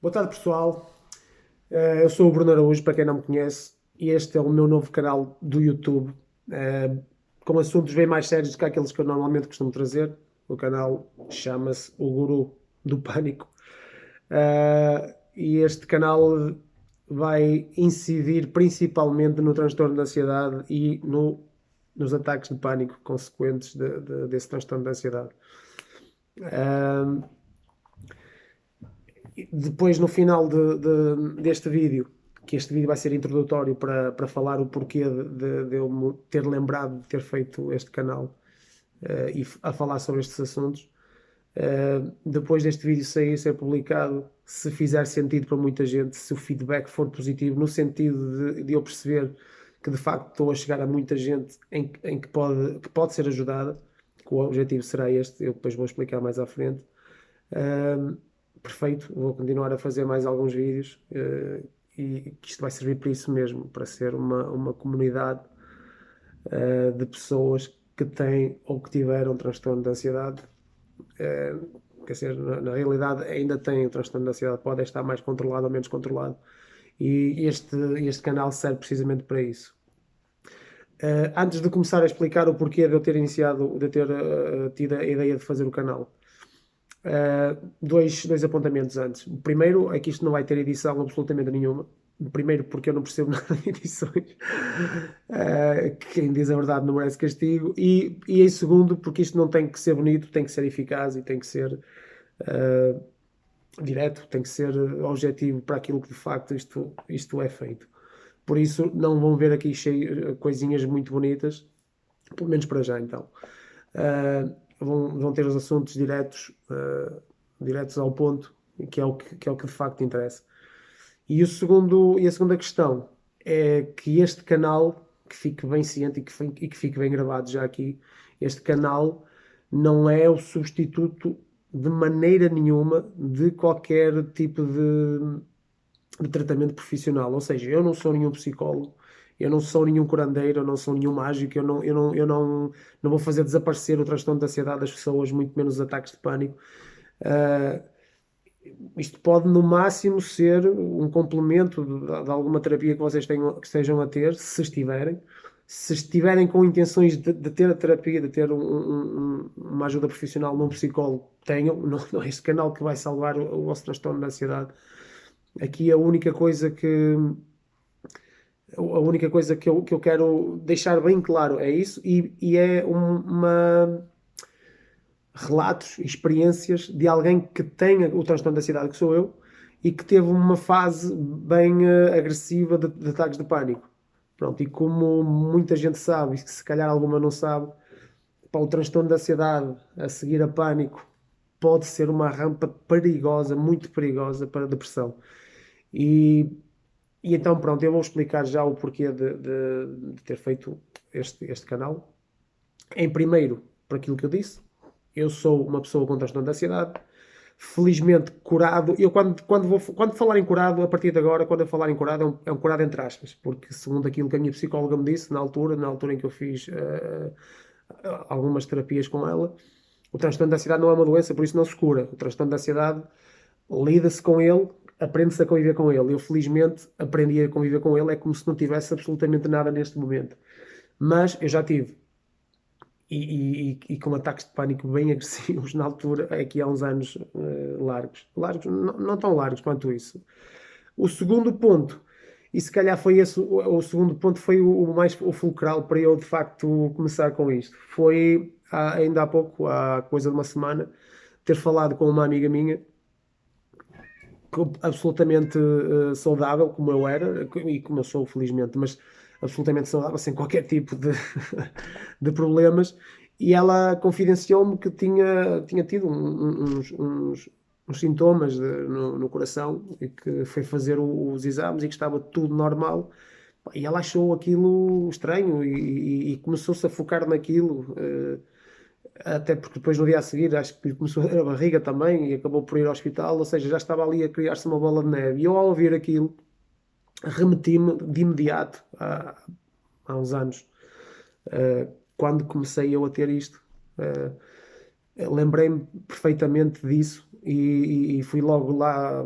Boa tarde, pessoal. Eu sou o Bruno Araújo, para quem não me conhece, e este é o meu novo canal do YouTube, com assuntos bem mais sérios do que aqueles que eu normalmente costumo trazer. O canal chama-se O Guru do Pânico. E este canal vai incidir principalmente no transtorno de ansiedade e nos ataques de pânico consequentes desse transtorno de ansiedade. Depois, no final deste vídeo, que este vídeo vai ser introdutório para falar o porquê de eu me ter lembrado de ter feito este canal e a falar sobre estes assuntos. Depois deste vídeo ser publicado, se fizer sentido para muita gente, se o feedback for positivo, no sentido de eu perceber que de facto estou a chegar a muita gente em que pode ser ajudada, que o objetivo será este, eu depois vou explicar mais à frente. Perfeito, vou continuar a fazer mais alguns vídeos e que isto vai servir para isso mesmo, para ser uma comunidade de pessoas que têm ou que tiveram transtorno de ansiedade. Quer dizer, na realidade ainda têm o transtorno de ansiedade, podem estar mais controlado ou menos controlado. E este canal serve precisamente para isso. Antes de começar a explicar o porquê de eu ter iniciado, de eu ter tido a ideia de fazer o canal, dois apontamentos antes. O primeiro é que isto não vai ter edição absolutamente nenhuma. Primeiro, porque eu não percebo nada de edições. Quem diz a verdade não merece castigo. E em segundo, porque isto não tem que ser bonito, tem que ser eficaz e tem que ser direto, tem que ser objetivo para aquilo que de facto isto é feito. Por isso, não vão ver aqui coisinhas muito bonitas, pelo menos para já então. Vão ter os assuntos diretos ao ponto, que é o que de facto interessa. E a segunda questão é que este canal, que fique bem ciente e que fique bem gravado já aqui, este canal não é o substituto de maneira nenhuma de qualquer tipo de tratamento profissional. Ou seja, eu não sou nenhum psicólogo, eu não sou nenhum curandeiro, eu não sou nenhum mágico, eu não vou fazer desaparecer o transtorno de ansiedade das pessoas, muito menos os ataques de pânico. Uh, Isto pode, no máximo, ser um complemento de alguma terapia que vocês que estejam a ter, se estiverem. Se estiverem com intenções de ter a terapia, de ter uma ajuda profissional num psicólogo, tenham. Não é este canal que vai salvar o vosso transtorno de ansiedade. Aqui a única coisa que eu quero deixar bem claro é isso, e é uma relatos, experiências de alguém que tenha o transtorno de ansiedade, que sou eu, e que teve uma fase bem agressiva de ataques de pânico. Pronto, e como muita gente sabe, e que se calhar alguma não sabe, pá, o transtorno de ansiedade a seguir a pânico pode ser uma rampa perigosa, muito perigosa para a depressão. E, e então, pronto, eu vou explicar já o porquê de ter feito este canal. Em primeiro, por aquilo que eu disse, eu sou uma pessoa com transtorno de ansiedade, felizmente curado. Eu, quando falar em curado, a partir de agora, quando eu falar em curado, é um curado entre aspas, porque segundo aquilo que a minha psicóloga me disse, na altura em que eu fiz algumas terapias com ela, o transtorno de ansiedade não é uma doença, por isso não se cura. O transtorno de ansiedade lida-se com ele, aprende-se a conviver com ele. Eu, felizmente, aprendi a conviver com ele, é como se não tivesse absolutamente nada neste momento. Mas eu já tive e com ataques de pânico bem agressivos na altura, aqui há uns anos largos. Largos, não tão largos quanto isso. O segundo ponto, e se calhar foi esse, o segundo ponto foi o mais o fulcral para eu de facto começar com isto. Foi ainda há pouco, há coisa de uma semana, ter falado com uma amiga minha absolutamente saudável, como eu era, e como eu sou, felizmente, mas absolutamente saudável, sem qualquer tipo de problemas, e ela confidenciou-me que tinha tido uns sintomas no coração e que foi fazer os exames e que estava tudo normal. E ela achou aquilo estranho e começou-se a focar naquilo. Até porque depois no dia a seguir acho que lhe começou a doer a barriga também e acabou por ir ao hospital, ou seja, já estava ali a criar-se uma bola de neve. E eu, ao ouvir aquilo, remeti-me de imediato há uns anos, quando comecei eu a ter isto. lembrei-me perfeitamente disso e fui logo lá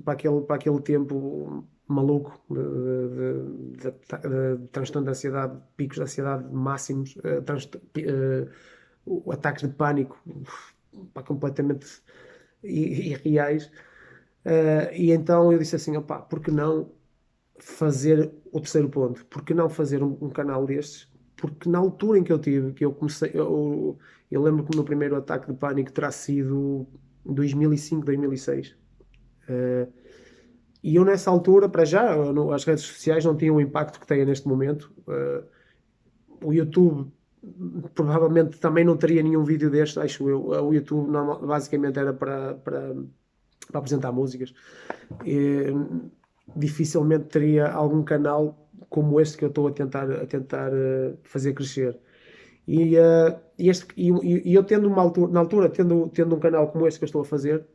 para aquele tempo maluco de transtorno de ansiedade, picos de ansiedade máximos, ataques de pânico, pá, completamente irreais. E então eu disse assim, opá, por que não fazer o terceiro ponto? Por que não fazer um canal destes? Porque na altura em que eu tive, que eu comecei, eu lembro que o meu primeiro ataque de pânico terá sido 2005, 2006. Uh, e eu nessa altura, para já, as redes sociais não tinham o impacto que têm neste momento. O YouTube provavelmente também não teria nenhum vídeo deste, acho eu. O YouTube basicamente era para apresentar músicas. E, dificilmente teria algum canal como este que eu estou a tentar fazer crescer. E eu tendo uma altura, na altura, tendo um canal como este que eu estou a fazer,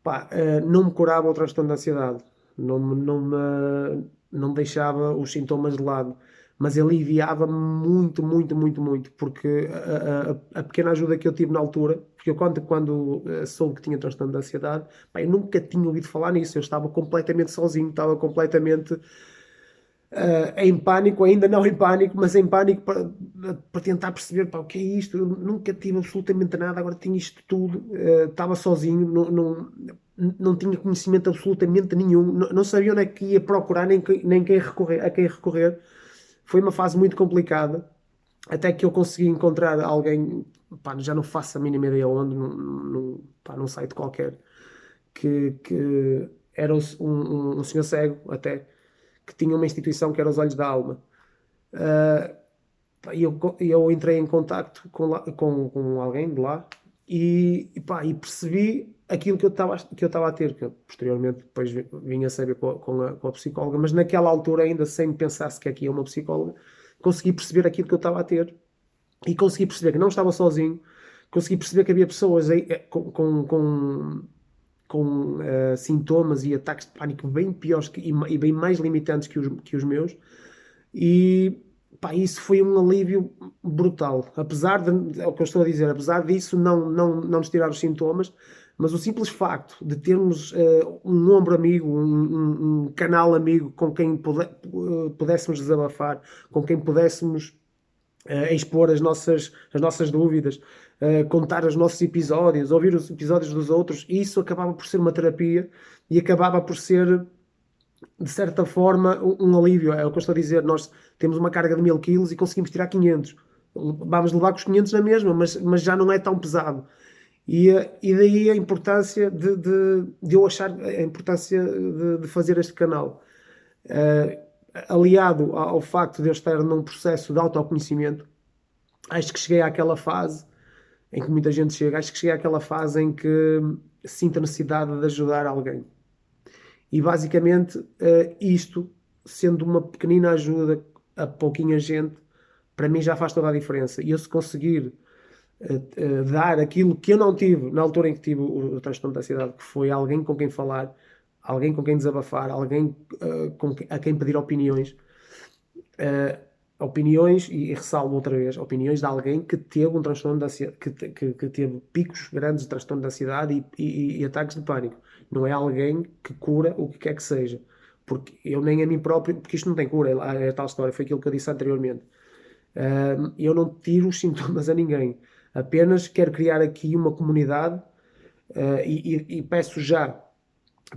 pá, não me curava o transtorno de ansiedade, não me deixava os sintomas de lado, mas aliviava-me muito, muito, muito, muito, porque a pequena ajuda que eu tive na altura, porque eu quando soube que tinha transtorno de ansiedade, pá, eu nunca tinha ouvido falar nisso, eu estava completamente sozinho, estava completamente em pânico, ainda não em pânico, mas em pânico para tentar perceber, pá, o que é isto. Eu nunca tive absolutamente nada, agora tenho isto tudo. Estava sozinho, não tinha conhecimento absolutamente nenhum, não sabia onde é que ia procurar, nem a quem recorrer. Foi uma fase muito complicada, até que eu consegui encontrar alguém, pá, já não faço a mínima ideia onde, pá, num site qualquer, que era um senhor cego, até que tinha uma instituição que era os Olhos da Alma. Uh, eu entrei em contacto com alguém de lá e percebi aquilo que eu estava a ter, que eu, posteriormente depois vim a saber com a psicóloga, mas naquela altura ainda sem pensar sequer que ia uma psicóloga, consegui perceber aquilo que eu estava a ter e consegui perceber que não estava sozinho, consegui perceber que havia pessoas aí, com sintomas e ataques de pânico bem piores e bem mais limitantes que os meus. E pá, isso foi um alívio brutal. Apesar de, é o que eu estou a dizer, apesar disso não nos tirar os sintomas, mas o simples facto de termos um ombro amigo, um canal amigo com quem pudéssemos desabafar, com quem pudéssemos expor as nossas dúvidas, contar os nossos episódios, ouvir os episódios dos outros, e isso acabava por ser uma terapia e acabava por ser, de certa forma, um alívio. É o que eu estou a dizer, nós temos uma carga de 1000 quilos e conseguimos tirar 500. Vamos levar com os 500 na mesma, mas já não é tão pesado. E daí a importância de eu achar a importância de fazer este canal. Uh, Aliado ao facto de eu estar num processo de autoconhecimento, acho que cheguei àquela fase em que muita gente chega, acho que cheguei àquela fase em que sinto a necessidade de ajudar alguém. E basicamente, isto, sendo uma pequenina ajuda a pouquinha gente, para mim já faz toda a diferença. E eu, se conseguir dar aquilo que eu não tive na altura em que tive o transtorno de ansiedade, que foi alguém com quem falar, alguém com quem desabafar, alguém a quem pedir opiniões, uh, opiniões, e ressalvo outra vez, opiniões de alguém que teve um transtorno de ansiedade, que teve picos grandes de transtorno de ansiedade e ataques de pânico. Não é alguém que cura o que quer que seja. Porque eu nem a mim próprio, porque isto não tem cura, é a tal história, foi aquilo que eu disse anteriormente. Eu não tiro os sintomas a ninguém. Apenas quero criar aqui uma comunidade e peço já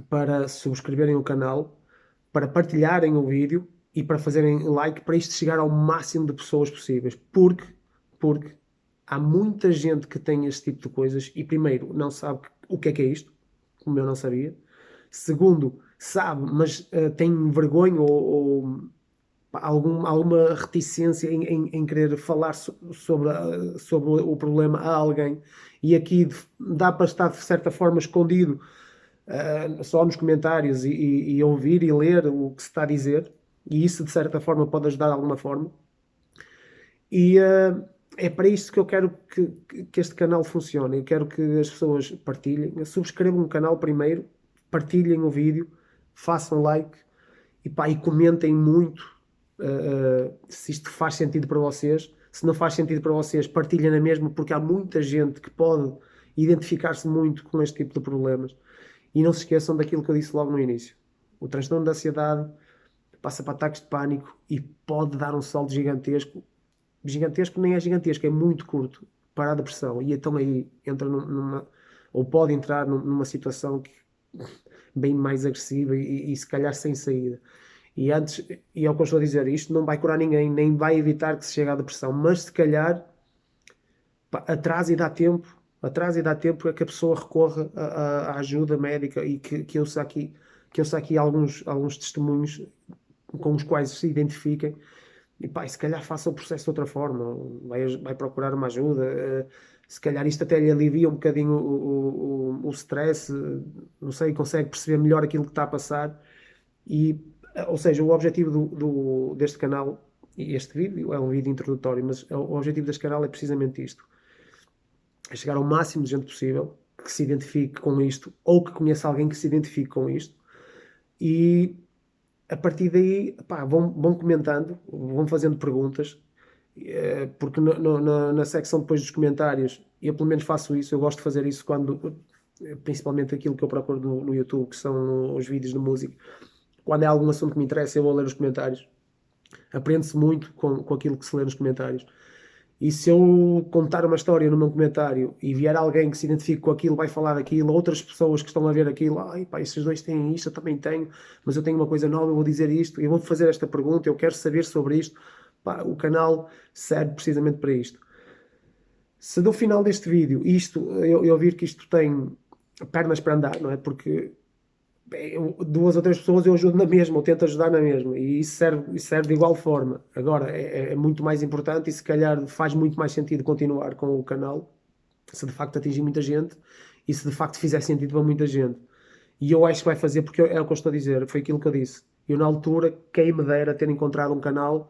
para subscreverem o canal, para partilharem o vídeo e para fazerem like para isto chegar ao máximo de pessoas possíveis. Porque há muita gente que tem este tipo de coisas e, primeiro, não sabe o que é isto, como eu não sabia. Segundo, sabe, mas tem vergonha ou alguma reticência em querer falar sobre o problema a alguém. E aqui dá para estar, de certa forma, escondido só nos comentários e ouvir e ler o que se está a dizer, e isso de certa forma pode ajudar de alguma forma. E é para isto que eu quero que este canal funcione. Eu quero que as pessoas partilhem, subscrevam o canal primeiro, partilhem o vídeo, façam like e comentem muito se isto faz sentido para vocês. Se não faz sentido para vocês, partilhem na mesma, porque há muita gente que pode identificar-se muito com este tipo de problemas. E não se esqueçam daquilo que eu disse logo no início. O transtorno da ansiedade passa para ataques de pânico e pode dar um salto gigantesco. Gigantesco nem é gigantesco, é muito curto para a depressão. E então aí entra numa, ou pode entrar numa situação bem mais agressiva e se calhar sem saída. E antes, e é o que eu estou a dizer, isto não vai curar ninguém, nem vai evitar que se chegue à depressão, mas se calhar atrás e dá tempo a que a pessoa recorra à ajuda médica e que ouça aqui alguns testemunhos com os quais se identifiquem e pá, se calhar faça o processo de outra forma, vai procurar uma ajuda, se calhar isto até lhe alivia um bocadinho o stress, não sei, consegue perceber melhor aquilo que está a passar e, ou seja, o objetivo deste canal, e este vídeo é um vídeo introdutório, mas o objetivo deste canal é precisamente isto, é chegar ao máximo de gente possível que se identifique com isto ou que conheça alguém que se identifique com isto e a partir daí pá, vão comentando, vão fazendo perguntas, porque na secção depois dos comentários, eu pelo menos faço isso, eu gosto de fazer isso quando, principalmente aquilo que eu procuro no YouTube, que são os vídeos de música, quando é algum assunto que me interessa, eu vou ler os comentários. Aprende-se muito com aquilo que se lê nos comentários. E se eu contar uma história no meu comentário e vier alguém que se identifique com aquilo, vai falar daquilo, outras pessoas que estão a ver aquilo, ai pá, esses dois têm isto, eu também tenho, mas eu tenho uma coisa nova, eu vou dizer isto, eu vou fazer esta pergunta, eu quero saber sobre isto. Pá, o canal serve precisamente para isto. Se no final deste vídeo eu vir que isto tem pernas para andar, não é? Porque duas ou três pessoas eu ajudo na mesma, ou tento ajudar na mesma, e isso serve de igual forma. Agora, é muito mais importante e se calhar faz muito mais sentido continuar com o canal, se de facto atingir muita gente e se de facto fizer sentido para muita gente. E eu acho que vai fazer, porque é o que eu estou a dizer, foi aquilo que eu disse. Eu, na altura, quem me dera ter encontrado um canal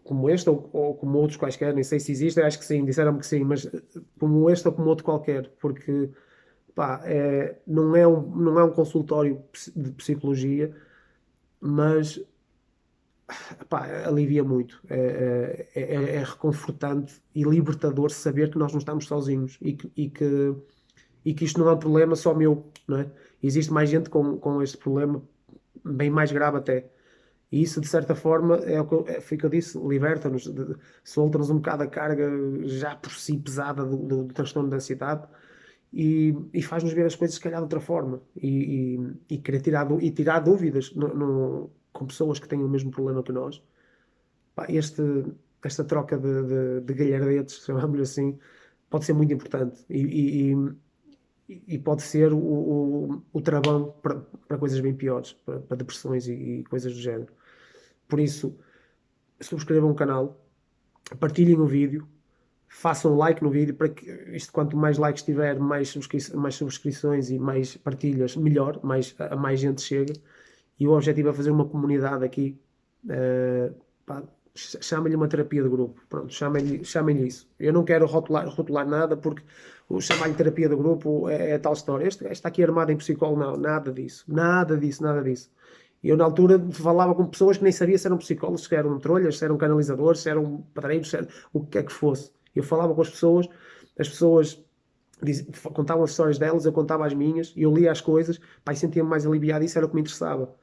como este ou como outros quaisquer, nem sei se existem, acho que sim, disseram-me que sim, mas como este ou como outro qualquer, porque pá, não é um consultório de psicologia, mas pá, alivia muito. É reconfortante e libertador saber que nós não estamos sozinhos e que isto não é um problema só meu, não é? Existe mais gente com este problema, bem mais grave até. E isso, de certa forma, foi o que eu disse, liberta-nos, solta-nos um bocado a carga já por si pesada do transtorno de ansiedade e faz-nos ver as coisas, se calhar, de outra forma e querer tirar dúvidas com pessoas que têm o mesmo problema que nós. Pá, esta troca de galhardetes, chamamos-lhe assim, pode ser muito importante e pode ser o travão para coisas bem piores, para depressões e coisas do género. Por isso, subscrevam o canal, partilhem o vídeo, façam like no vídeo, para que isto, quanto mais likes tiver, mais subscrições e mais partilhas, melhor, a mais gente chega. E o objetivo é fazer uma comunidade aqui. Pá, chamem-lhe uma terapia de grupo. Pronto, chamem-lhe isso. Eu não quero rotular nada, porque o chamar-lhe terapia de grupo é tal história. Este está aqui armado em psicólogo, não, nada disso. Nada disso, nada disso. Eu, na altura, falava com pessoas que nem sabia se eram psicólogos, se eram trolhas, se eram canalizadores, se eram padreiros, o que quer que fosse. Eu falava com as pessoas contavam as histórias delas, eu contava as minhas, e eu lia as coisas, pá, e sentia-me mais aliviado, isso era o que me interessava.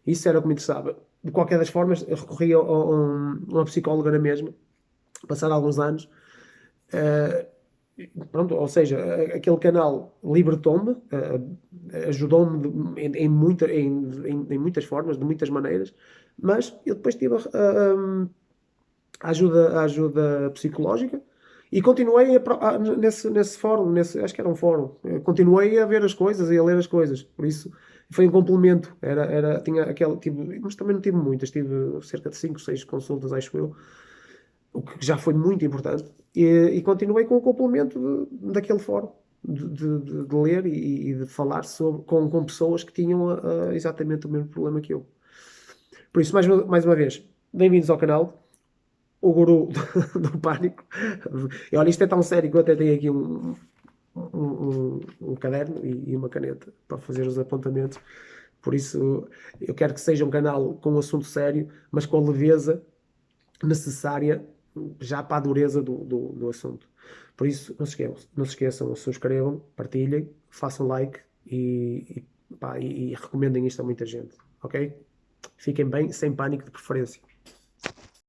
Isso era o que me interessava. De qualquer das formas, eu recorri a uma psicóloga na mesma, passado alguns anos, pronto, ou seja, aquele canal libertou-me, ajudou-me em muitas formas, de muitas maneiras, mas eu depois tive a ajuda psicológica e continuei nesse fórum, acho que era um fórum, continuei a ver as coisas e a ler as coisas, por isso foi um complemento, tinha aquele, mas também não tive muitas, tive cerca de 5, 6 consultas, acho eu, o que já foi muito importante, e continuei com o complemento daquele fórum, de ler e de falar com pessoas que tinham exatamente o mesmo problema que eu. Por isso, mais uma vez, bem-vindos ao canal, o guru do pânico. E olha, isto é tão sério que eu até tenho aqui um caderno e uma caneta para fazer os apontamentos. Por isso, eu quero que seja um canal com um assunto sério, mas com a leveza necessária já para a dureza do assunto. Por isso, não se esqueçam, subscrevam, partilhem, façam like pá, e recomendem isto a muita gente, ok? Fiquem bem, sem pânico de preferência.